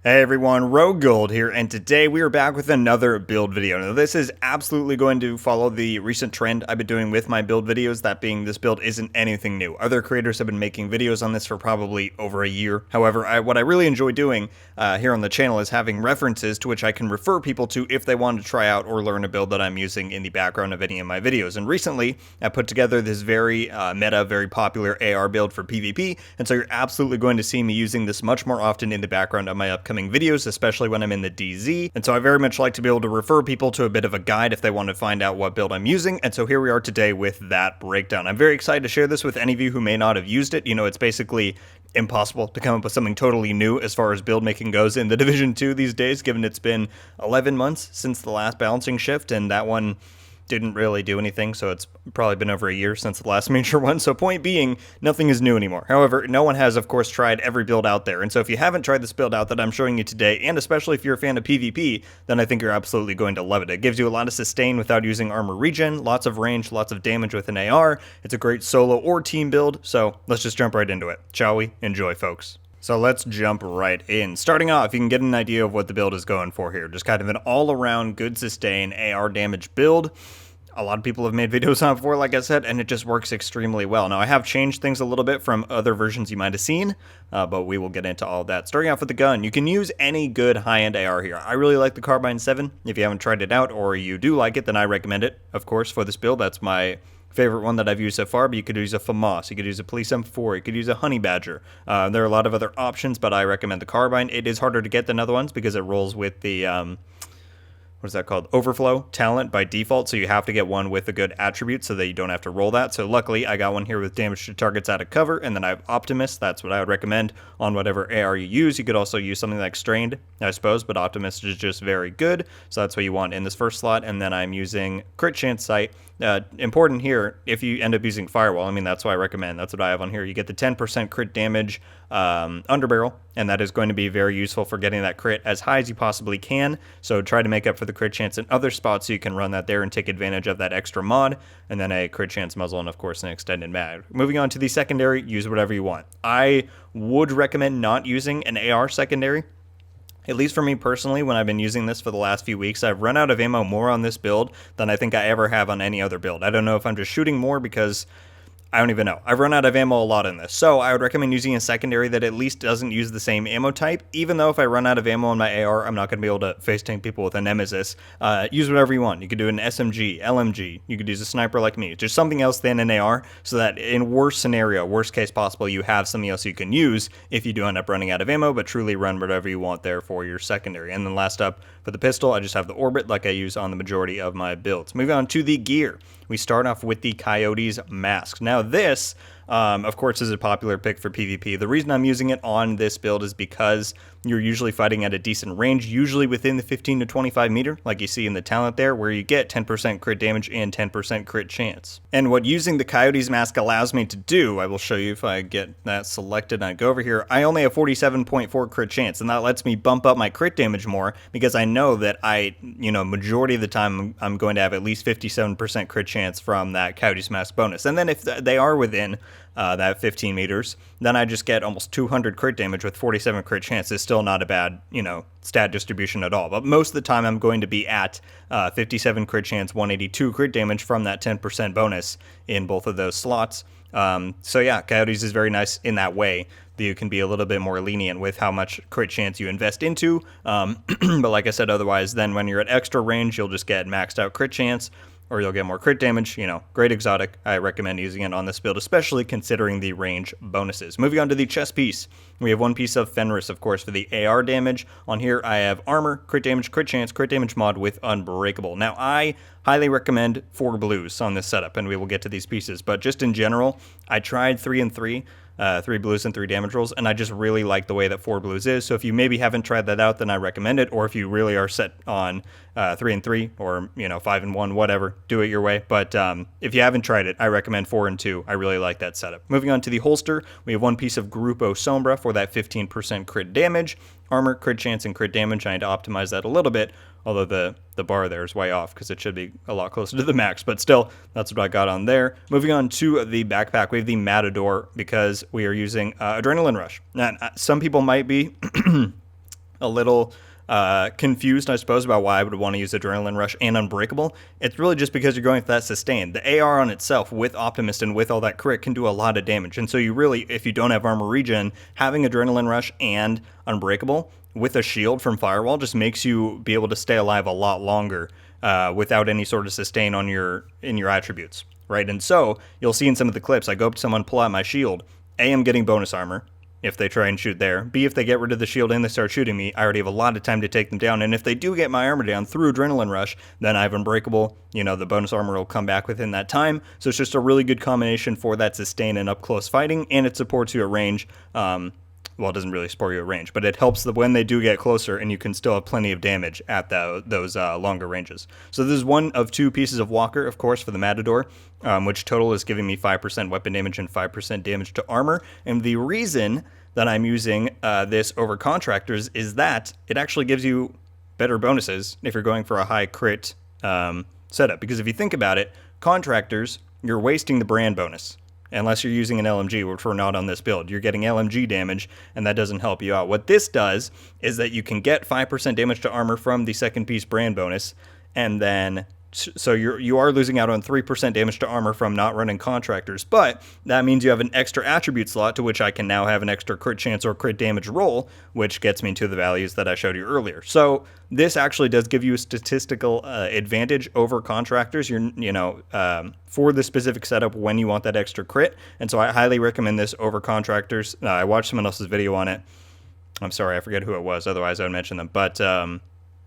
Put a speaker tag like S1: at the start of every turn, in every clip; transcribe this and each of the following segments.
S1: Hey everyone, Rogue Gold here, and today we are back with another build video. Now this is absolutely going to follow the recent trend I've been doing with my build videos, that being this build isn't anything new. Other creators have been making videos on this for probably over a year. However, what I really enjoy doing here on the channel is having references to which I can refer people to if they want to try out or learn a build that I'm using in the background of any of my videos. And recently, I put together this very meta, very popular AR build for PvP, and so you're absolutely going to see me using this much more often in the background of my upcoming videos, especially when I'm in the DZ. And so I very much like to be able to refer people to a bit of a guide if they want to find out what build I'm using. And so here we are today with that breakdown. I'm very excited to share this with any of you who may not have used it. You know, it's basically impossible to come up with something totally new as far as build making goes in the Division 2 these days, given it's been 11 months since the last balancing shift, and that one didn't really do anything, so it's probably been over a year since the last major one. So point being, nothing is new anymore. However, no one has, of course, tried every build out there. And so if you haven't tried this build out that I'm showing you today, and especially if you're a fan of PvP, then I think you're absolutely going to love it. It gives you a lot of sustain without using armor regen, lots of range, lots of damage with an AR. It's a great solo or team build, so let's just jump right into it. Shall we? Enjoy, folks. So let's jump right in. Starting off, you can get an idea of what the build is going for here. Just kind of an all-around good sustain AR damage build. A lot of people have made videos on it before, like I said, and it just works extremely well. Now, I have changed things a little bit from other versions you might have seen, but we will get into all of that. Starting off with the gun, you can use any good high-end AR here. I really like the Carbine 7. If you haven't tried it out or you do like it, then I recommend it, of course, for this build. That's my favorite one that I've used so far, but you could use a FAMAS, you could use a Police M4, you could use a Honey Badger. There are a lot of other options, but I recommend the Carbine. It is harder to get than other ones because it rolls with the what is that called? Overflow talent by default, so you have to get one with a good attribute so that you don't have to roll that. So luckily, I got one here with damage to targets out of cover, and then I have Optimus. That's what I would recommend on whatever AR you use. You could also use something like Strained, I suppose, but Optimus is just very good, so that's what you want in this first slot. And then I'm using Crit Chance Sight. Important here, if you end up using Firewall, I mean, that's what I recommend. That's what I have on here. You get the 10% crit damage underbarrel, and that is going to be very useful for getting that crit as high as you possibly can. So try to make up for the crit chance in other spots so you can run that there and take advantage of that extra mod, and then a crit chance muzzle, and of course an extended mag. Moving on to the secondary, use whatever you want. I would recommend not using an AR secondary. At least for me personally, when I've been using this for the last few weeks, I've run out of ammo more on this build than I think I ever have on any other build. I don't know if I'm just shooting more because I don't even know. I've run out of ammo a lot in this, so I would recommend using a secondary that at least doesn't use the same ammo type, even though if I run out of ammo on my AR, I'm not going to be able to face tank people with a Nemesis. Use whatever you want. You could do an SMG, LMG, you could use a sniper like me, just something else than an AR, so that in worst scenario, worst case possible, you have something else you can use if you do end up running out of ammo, but truly run whatever you want there for your secondary. And then last up, for the pistol, I just have the Orbit like I use on the majority of my builds. Moving on to the gear. We start off with the Coyotes mask. Now this, of course, is a popular pick for PvP. The reason I'm using it on this build is because you're usually fighting at a decent range, usually within the 15 to 25 meter, like you see in the talent there, where you get 10% crit damage and 10% crit chance. And what using the Coyotes mask allows me to do, I will show you if I get that selected and I go over here, I only have 47.4 crit chance, and that lets me bump up my crit damage more because I know that majority of the time I'm going to have at least 57% crit chance from that Coyotes mask bonus. And then if they are within that 15 meters, then I just get almost 200 crit damage with 47 crit chance. Is still not a bad, stat distribution at all. But most of the time I'm going to be at 57 crit chance, 182 crit damage from that 10% bonus in both of those slots. So yeah, Coyotes is very nice in that way that you can be a little bit more lenient with how much crit chance you invest into. But like I said, otherwise, then when you're at extra range, you'll just get maxed out crit chance, or you'll get more crit damage. Great exotic. I recommend using it on this build, especially considering the range bonuses. Moving on to the chest piece. We have one piece of Fenris, of course, for the AR damage. On here, I have armor, crit damage, crit chance, crit damage mod with unbreakable. Now, I highly recommend 4 blues on this setup, and we will get to these pieces. But just in general, I tried 3 and 3. 3 blues and 3 damage rolls, and I just really like the way that 4 blues is. So if you maybe haven't tried that out, then I recommend it. Or if you really are set on 3 and 3, or 5 and 1, whatever, do it your way. But if you haven't tried it, I recommend 4 and 2. I really like that setup. Moving on to the holster, we have one piece of Grupo Sombra for that 15% crit damage, armor, crit chance, and crit damage. I need to optimize that a little bit, although the bar there is way off because it should be a lot closer to the max, but still, that's what I got on there. Moving on to the backpack, we have the Matador because we are using Adrenaline Rush. Now, some people might be a little confused, I suppose, about why I would want to use Adrenaline Rush and Unbreakable, it's really just because you're going for that sustain. The AR on itself with Optimist and with all that crit can do a lot of damage. And so you really, if you don't have armor regen, having Adrenaline Rush and Unbreakable with a shield from Firewall just makes you be able to stay alive a lot longer without any sort of sustain on in your attributes, right? And so you'll see in some of the clips, I go up to someone, pull out my shield. A, I'm getting bonus armor if they try and shoot there. B, if they get rid of the shield and they start shooting me, I already have a lot of time to take them down. And if they do get my armor down through Adrenaline Rush, then I have Unbreakable. You know, the bonus armor will come back within that time. So it's just a really good combination for that sustain and up close fighting, and it supports you at range. Well, it doesn't really support you at range, but it helps that when they do get closer, and you can still have plenty of damage at those longer ranges. So this is one of two pieces of Walker, of course, for the Matador, which total is giving me 5% weapon damage and 5% damage to armor. And the reason that I'm using this over Contractors is that it actually gives you better bonuses if you're going for a high crit setup. Because if you think about it, Contractors, you're wasting the brand bonus. Unless you're using an LMG, which we're not on this build. You're getting LMG damage, and that doesn't help you out. What this does is that you can get 5% damage to armor from the second piece brand bonus, and then so you are losing out on 3% damage to armor from not running Contractors, but that means you have an extra attribute slot to which I can now have an extra crit chance or crit damage roll, which gets me to the values that I showed you earlier. So this actually does give you a statistical advantage over Contractors, for the specific setup when you want that extra crit. And so I highly recommend this over Contractors. I watched someone else's video on it. I'm sorry, I forget who it was. Otherwise, I would mention them. But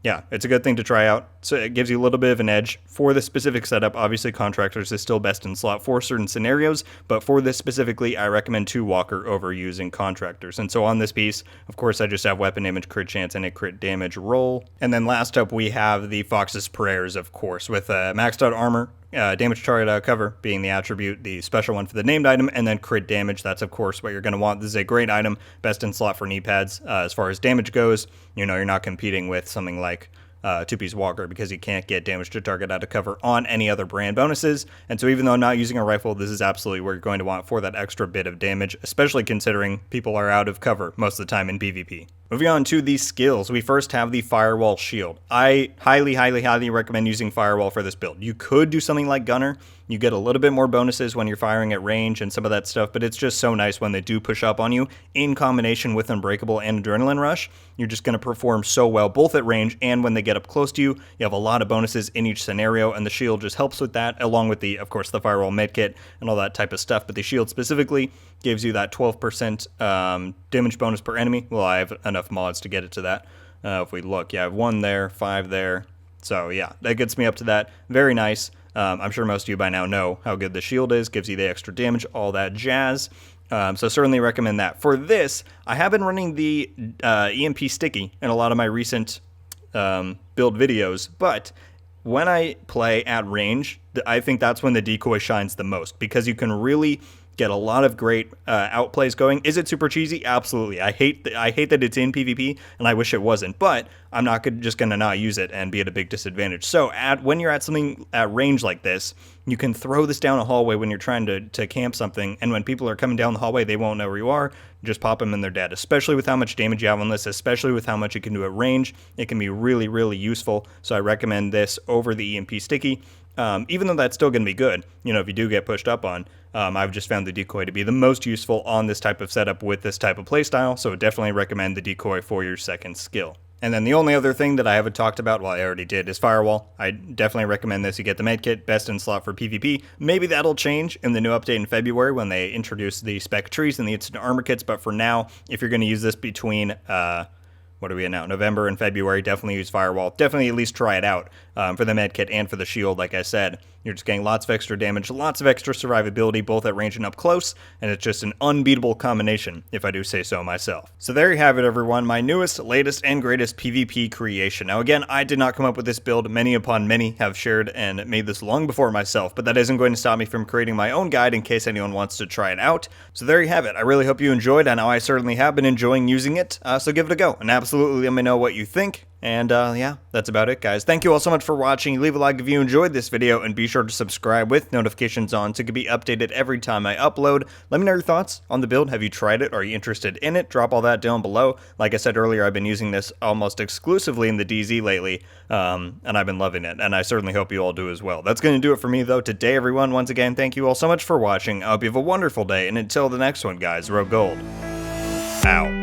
S1: yeah, it's a good thing to try out. So it gives you a little bit of an edge for the specific setup. Obviously, Contractors is still best in slot for certain scenarios, but for this specifically, I recommend 2 Walker over using Contractors. And so on this piece, of course, I just have weapon damage, crit chance, and a crit damage roll. And then last up, we have the Fox's Prayers, of course, with maxed out armor, damage target out of cover being the attribute, the special one for the named item, and then crit damage. That's, of course, what you're going to want. This is a great item, best in slot for knee pads. As far as damage goes, you're not competing with something like 2-piece Walker because you can't get damage to target out of cover on any other brand bonuses. And so even though I'm not using a rifle, this is absolutely where you're going to want for that extra bit of damage, especially considering people are out of cover most of the time in PvP. Moving on to the skills, we first have the Firewall Shield. I highly, highly, highly recommend using Firewall for this build. You could do something like Gunner. You get a little bit more bonuses when you're firing at range and some of that stuff, but it's just so nice when they do push up on you in combination with Unbreakable and Adrenaline Rush. You're just going to perform so well both at range and when they get up close to you. You have a lot of bonuses in each scenario, and the shield just helps with that, along with the, of course, the Firewall medkit and all that type of stuff. But the shield specifically gives you that 12% damage bonus per enemy. Well, I have enough mods to get it to that. If we look, yeah, I have 1 there, 5 there. So yeah, that gets me up to that. Very nice. I'm sure most of you by now know how good the shield is, gives you the extra damage, all that jazz. So certainly recommend that. For this, I have been running the EMP Sticky in a lot of my recent build videos, but when I play at range, I think that's when the decoy shines the most, because you can really get a lot of great outplays going. Is it super cheesy? Absolutely. I hate that it's in PvP, and I wish it wasn't, but I'm not just going to not use it and be at a big disadvantage. So when you're at something at range like this, you can throw this down a hallway when you're trying to camp something, and when people are coming down the hallway, they won't know where you are. Just pop them and they're dead, especially with how much damage you have on this, especially with how much you can do at range. It can be really, really useful, so I recommend this over the EMP Sticky. Even though that's still going to be good, if you do get pushed up on, I've just found the decoy to be the most useful on this type of setup with this type of playstyle, so definitely recommend the decoy for your second skill. And then the only other thing that I haven't talked about, well, I already did, is Firewall. I definitely recommend this. You get the medkit, best in slot for PvP. Maybe that'll change in the new update in February when they introduce the spec trees and the instant armor kits, but for now, if you're going to use this between what are we in now? November and February. Definitely use Firewall. Definitely at least try it out for the medkit and for the shield. Like I said, you're just getting lots of extra damage, lots of extra survivability, both at range and up close, and it's just an unbeatable combination, if I do say so myself. So there you have it, everyone. My newest, latest, and greatest PvP creation. Now, again, I did not come up with this build. Many upon many have shared and made this long before myself, but that isn't going to stop me from creating my own guide in case anyone wants to try it out. So there you have it. I really hope you enjoyed. I know I certainly have been enjoying using it, so give it a go, and absolutely let me know what you think. And yeah, that's about it, guys. Thank you all so much for watching. Leave a like if you enjoyed this video, and be sure to subscribe with notifications on so you can be updated every time I upload. Let me know your thoughts on the build. Have you tried it? Are you interested in it? Drop all that down below. Like I said earlier, I've been using this almost exclusively in the DZ lately, and I've been loving it, and I certainly hope you all do as well. That's going to do it for me, though, today, everyone. Once again, thank you all so much for watching. I hope you have a wonderful day, and until the next one, guys, Rogue Gold out.